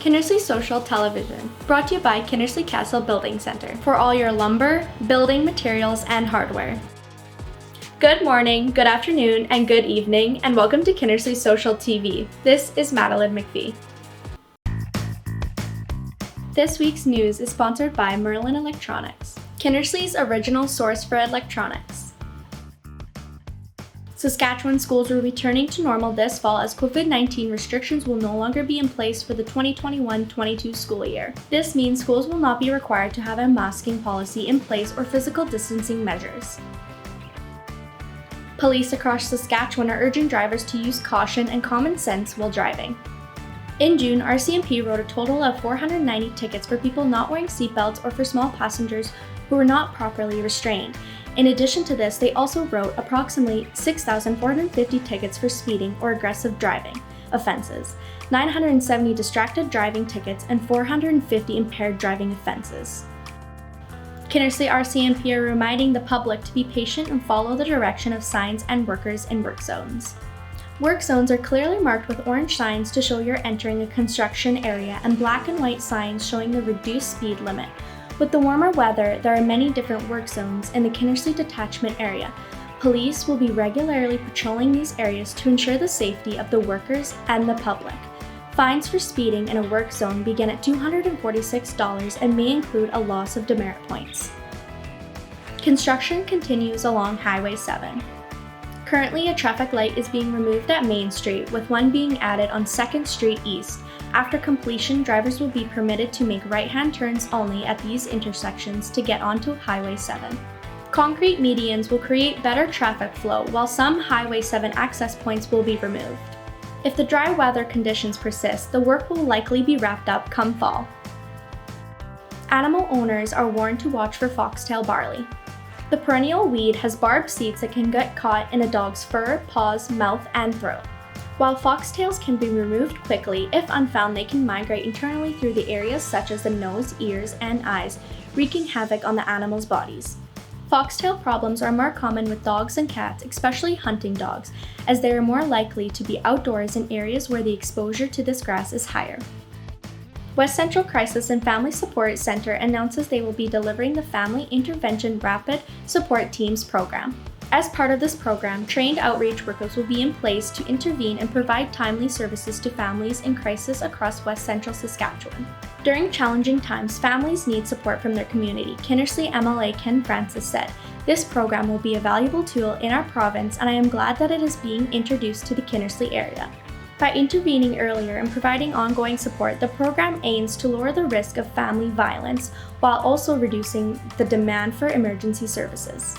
Kinnersley Social Television, brought to you by Kinnersley Castle Building Center for all your lumber, building materials, and hardware. Good morning, good afternoon, and good evening, and welcome to Kinnersley Social TV. This is Madeline McPhee. This week's news is sponsored by Merlin Electronics, Kinnersley's original source for electronics. Saskatchewan schools will be returning to normal this fall as COVID-19 restrictions will no longer be in place for the 2021-22 school year. This means schools will not be required to have a masking policy in place or physical distancing measures. Police across Saskatchewan are urging drivers to use caution and common sense while driving. In June, RCMP wrote a total of 490 tickets for people not wearing seatbelts or for small passengers who were not properly restrained. In addition to this, they also wrote approximately 6,450 tickets for speeding or aggressive driving offenses, 970 distracted driving tickets, and 450 impaired driving offenses. Kinnersley RCMP are reminding the public to be patient and follow the direction of signs and workers in work zones. Work zones are clearly marked with orange signs to show you're entering a construction area and black and white signs showing the reduced speed limit. With the warmer weather, there are many different work zones in the Kinnersley detachment area. Police will be regularly patrolling these areas to ensure the safety of the workers and the public. Fines for speeding in a work zone begin at $246 and may include a loss of demerit points. Construction continues along Highway 7. Currently, a traffic light is being removed at Main Street, with one being added on 2nd Street East. After completion, drivers will be permitted to make right-hand turns only at these intersections to get onto Highway 7. Concrete medians will create better traffic flow, while some Highway 7 access points will be removed. If the dry weather conditions persist, the work will likely be wrapped up come fall. Animal owners are warned to watch for foxtail barley. The perennial weed has barbed seeds that can get caught in a dog's fur, paws, mouth, and throat. While foxtails can be removed quickly, if unfound they can migrate internally through the areas such as the nose, ears, and eyes, wreaking havoc on the animals' bodies. Foxtail problems are more common with dogs and cats, especially hunting dogs, as they are more likely to be outdoors in areas where the exposure to this grass is higher. West Central Crisis and Family Support Center announces they will be delivering the Family Intervention Rapid Support Teams program. As part of this program, trained outreach workers will be in place to intervene and provide timely services to families in crisis across West Central Saskatchewan. During challenging times, families need support from their community, Kinnersley MLA Ken Francis said. This program will be a valuable tool in our province, and I am glad that it is being introduced to the Kinnersley area. By intervening earlier and providing ongoing support, the program aims to lower the risk of family violence while also reducing the demand for emergency services.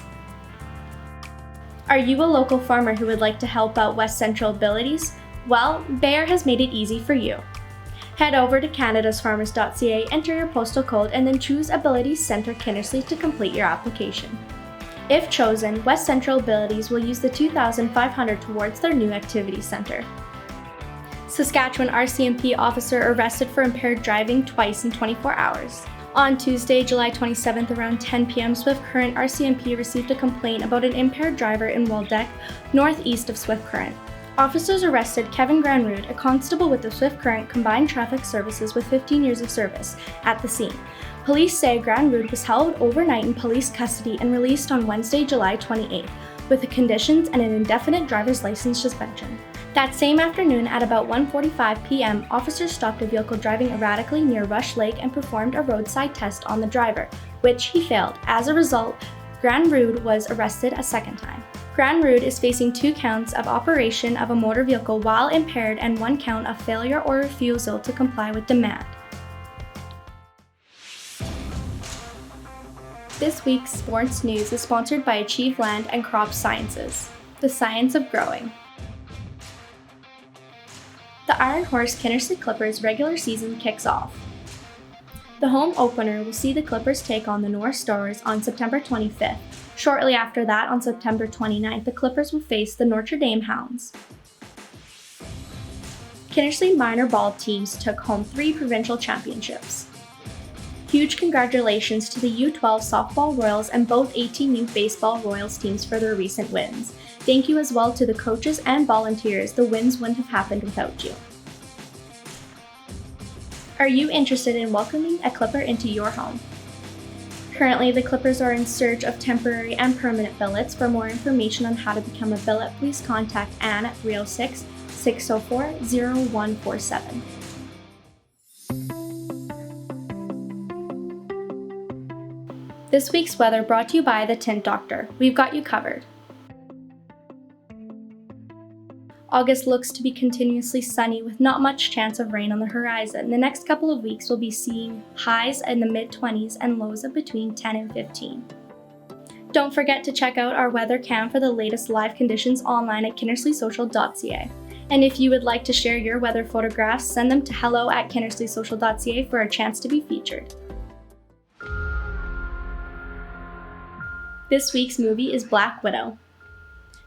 Are you a local farmer who would like to help out West Central Abilities? Well, Bayer has made it easy for you. Head over to canadasfarmers.ca, enter your postal code, and then choose Abilities Centre Kinnersley to complete your application. If chosen, West Central Abilities will use the $2,500 towards their new activity centre. Saskatchewan RCMP officer arrested for impaired driving twice in 24 hours. On Tuesday, July 27th, around 10 p.m., Swift Current RCMP received a complaint about an impaired driver in Waldeck, northeast of Swift Current. Officers arrested Kevin Granrude, a constable with the Swift Current Combined Traffic Services with 15 years of service, at the scene. Police say Granrude was held overnight in police custody and released on Wednesday, July 28th, with the conditions and an indefinite driver's license suspension. That same afternoon, at about 1:45 p.m., officers stopped a vehicle driving erratically near Rush Lake and performed a roadside test on the driver, which he failed. As a result, Granrude was arrested a second time. Granrude is facing 2 counts of operation of a motor vehicle while impaired and 1 count of failure or refusal to comply with demand. This week's sports news is sponsored by Achieve Land and Crop Sciences, the science of growing. The Iron Horse Kinnersley Clippers regular season kicks off. The home opener will see the Clippers take on the North Stars on September 25th. Shortly after that, on September 29th, the Clippers will face the Notre Dame Hounds. Kinnersley minor ball teams took home 3 provincial championships. Huge congratulations to the U12 Softball Royals and both 18U Baseball Royals teams for their recent wins. Thank you as well to the coaches and volunteers. The wins wouldn't have happened without you. Are you interested in welcoming a Clipper into your home? Currently, the Clippers are in search of temporary and permanent billets. For more information on how to become a billet, please contact Anne at 306-604-0147. This week's weather brought to you by the Tint Doctor. We've got you covered. August looks to be continuously sunny with not much chance of rain on the horizon. The next couple of weeks we'll be seeing highs in the mid-20s and lows of between 10 and 15. Don't forget to check out our weather cam for the latest live conditions online at kinnersleysocial.ca. And if you would like to share your weather photographs, send them to hello@kinnersleysocial.ca for a chance to be featured. This week's movie is Black Widow.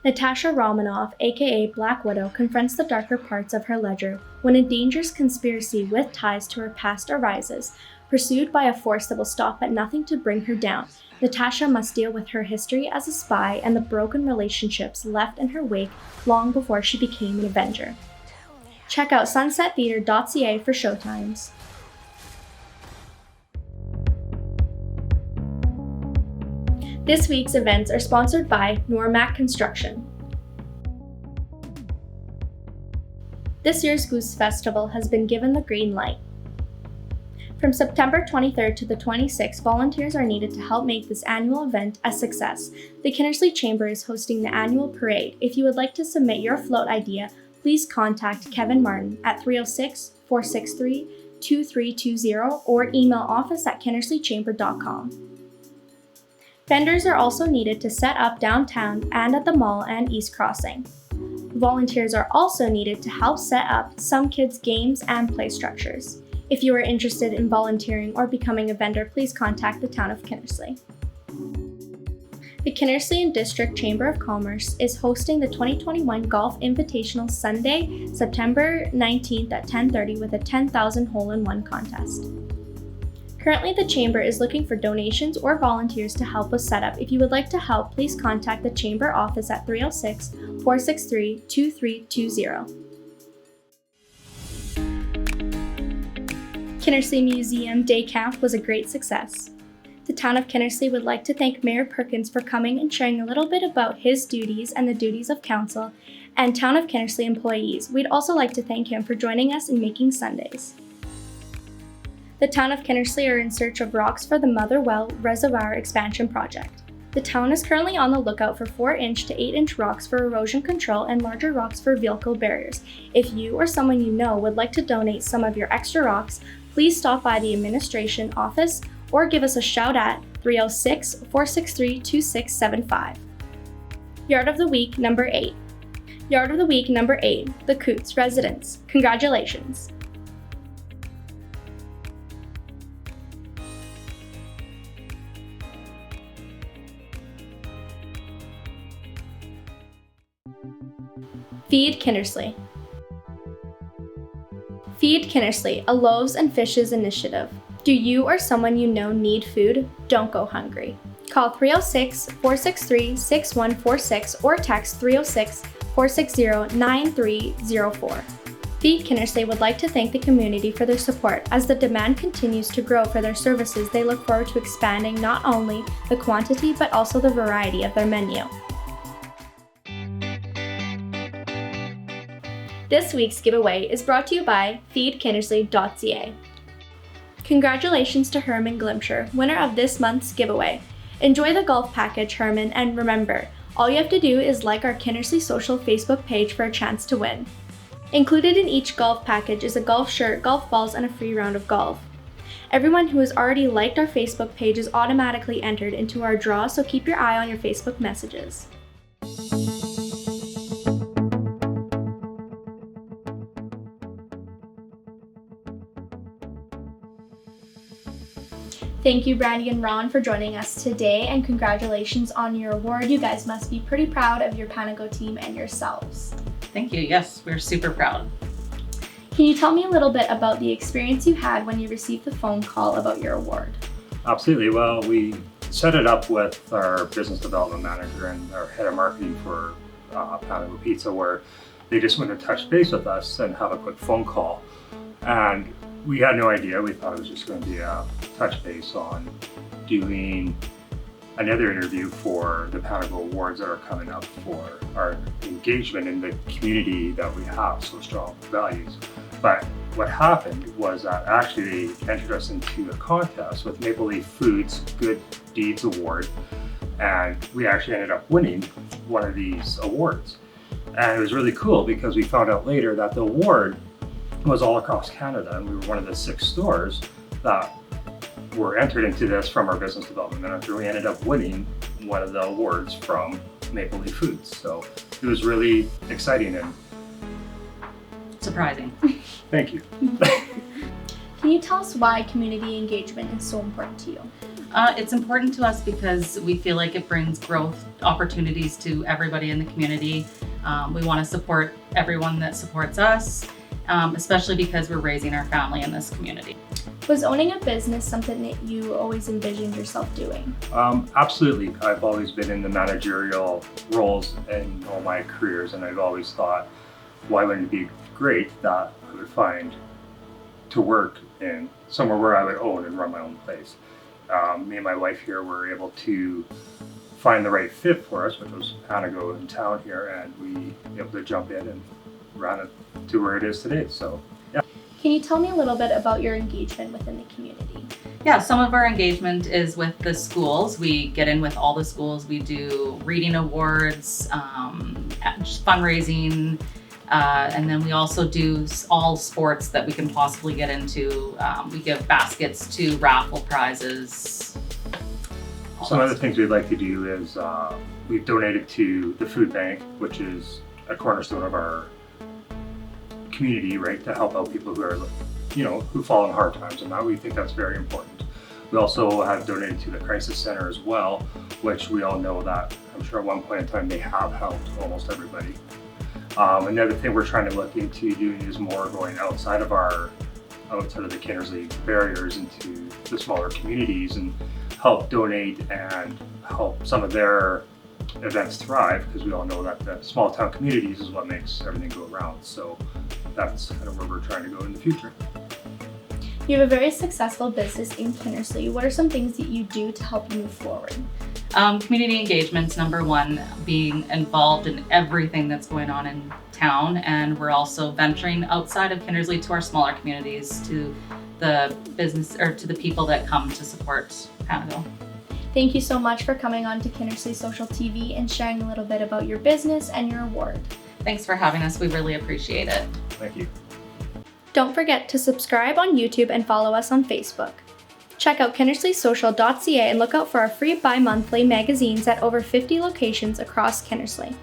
Natasha Romanoff, aka Black Widow, confronts the darker parts of her ledger when a dangerous conspiracy with ties to her past arises. Pursued by a force that will stop at nothing to bring her down, Natasha must deal with her history as a spy and the broken relationships left in her wake long before she became an Avenger. Check out sunsettheatre.ca for showtimes. This week's events are sponsored by Normac Construction. This year's Goose Festival has been given the green light. From September 23rd to the 26th, volunteers are needed to help make this annual event a success. The Kinnersley Chamber is hosting the annual parade. If you would like to submit your float idea, please contact Kevin Martin at 306-463-2320 or email office@kinnersleychamber.com. Vendors are also needed to set up downtown and at the mall and East Crossing. Volunteers are also needed to help set up some kids' games and play structures. If you are interested in volunteering or becoming a vendor, please contact the Town of Kinnersley. The Kinnersley and District Chamber of Commerce is hosting the 2021 Golf Invitational Sunday, September 19th at 10:30 with a 10,000 hole-in-one contest. Currently, the Chamber is looking for donations or volunteers to help with setup. If you would like to help, please contact the Chamber office at 306-463-2320. Kinnersley Museum Day Camp was a great success. The Town of Kinnersley would like to thank Mayor Perkins for coming and sharing a little bit about his duties and the duties of Council and Town of Kinnersley employees. We'd also like to thank him for joining us in making Sundays. The Town of Kinnersley are in search of rocks for the Motherwell Reservoir Expansion Project. The town is currently on the lookout for 4-inch to 8-inch rocks for erosion control and larger rocks for vehicle barriers. If you or someone you know would like to donate some of your extra rocks, please stop by the administration office or give us a shout at 306-463-2675. Yard of the Week number 8. Yard of the Week number 8, the Coots residents. Congratulations. Feed Kinnersley. Feed Kinnersley, a loaves and fishes initiative. Do you or someone you know need food? Don't go hungry. Call 306-463-6146 or text 306-460-9304. Feed Kinnersley would like to thank the community for their support. As the demand continues to grow for their services, they look forward to expanding not only the quantity but also the variety of their menu. This week's giveaway is brought to you by feedkinnersley.ca. Congratulations to Herman Glimcher, winner of this month's giveaway. Enjoy the golf package, Herman, and remember, all you have to do is like our Kinnersley Social Facebook page for a chance to win. Included in each golf package is a golf shirt, golf balls, and a free round of golf. Everyone who has already liked our Facebook page is automatically entered into our draw, so keep your eye on your Facebook messages. Thank you, Brandi and Ron, for joining us today, and congratulations on your award. You guys must be pretty proud of your Panago team and yourselves. Thank you. Yes, we're super proud. Can you tell me a little bit about the experience you had when you received the phone call about your award? Absolutely. Well, we set it up with our business development manager and our head of marketing for Panago Pizza, where they just went to touch base with us and have a quick phone call. And we had no idea. We thought it was just going to be a touch base on doing another interview for the Panago Awards that are coming up for our engagement in the community that we have so strong values. But what happened was that actually they entered us into a contest with Maple Leaf Foods Good Deeds Award, and we actually ended up winning one of these awards. And it was really cool because we found out later that the award was all across Canada, and we were one of the 6 stores that were entered into this from our business development manager. We ended up winning one of the awards from Maple Leaf Foods. So it was really exciting and Surprising. thank you. Can you tell us why community engagement is so important to you? It's important to us because we feel like it brings growth opportunities to everybody in the community. We want to support everyone that supports us, especially because we're raising our family in this community. Was owning a business something that you always envisioned yourself doing? Absolutely. I've always been in the managerial roles in all my careers, and I've always thought, why wouldn't it be great that I would find to work in somewhere where I would own and run my own place. Me and my wife here were able to find the right fit for us, which was Panago in town here, and we were able to jump in and run it to where it is today. So, yeah. Can you tell me a little bit about your engagement within the community? Yeah, some of our engagement is with the schools. We get in with all the schools. We do reading awards, fundraising, and then we also do all sports that we can possibly get into. We give baskets to raffle prizes. Some other things we'd like to do is we've donated to the food bank, which is a cornerstone of our community, right, to help out people who are, who fall in hard times, and that we think that's very important. We also have donated to the crisis center as well, which we all know that I'm sure at one point in time they have helped almost everybody. Another thing we're trying to look into doing is more going outside of the Kinnersley barriers into the smaller communities and help donate and help some of their events thrive, because we all know that the small town communities is what makes everything go around. So that's kind of where we're trying to go in the future. You have a very successful business in Kinnersley. What are some things that you do to help you move forward? Community engagement's number one, being involved in everything that's going on in town, and we're also venturing outside of Kinnersley to our smaller communities, to the business or to the people that come to support Panago. Thank you so much for coming on to Kinnersley Social TV and sharing a little bit about your business and your award. Thanks for having us. We really appreciate it. Thank you. Don't forget to subscribe on YouTube and follow us on Facebook. Check out kinnersleysocial.ca and look out for our free bi-monthly magazines at over 50 locations across Kinnersley.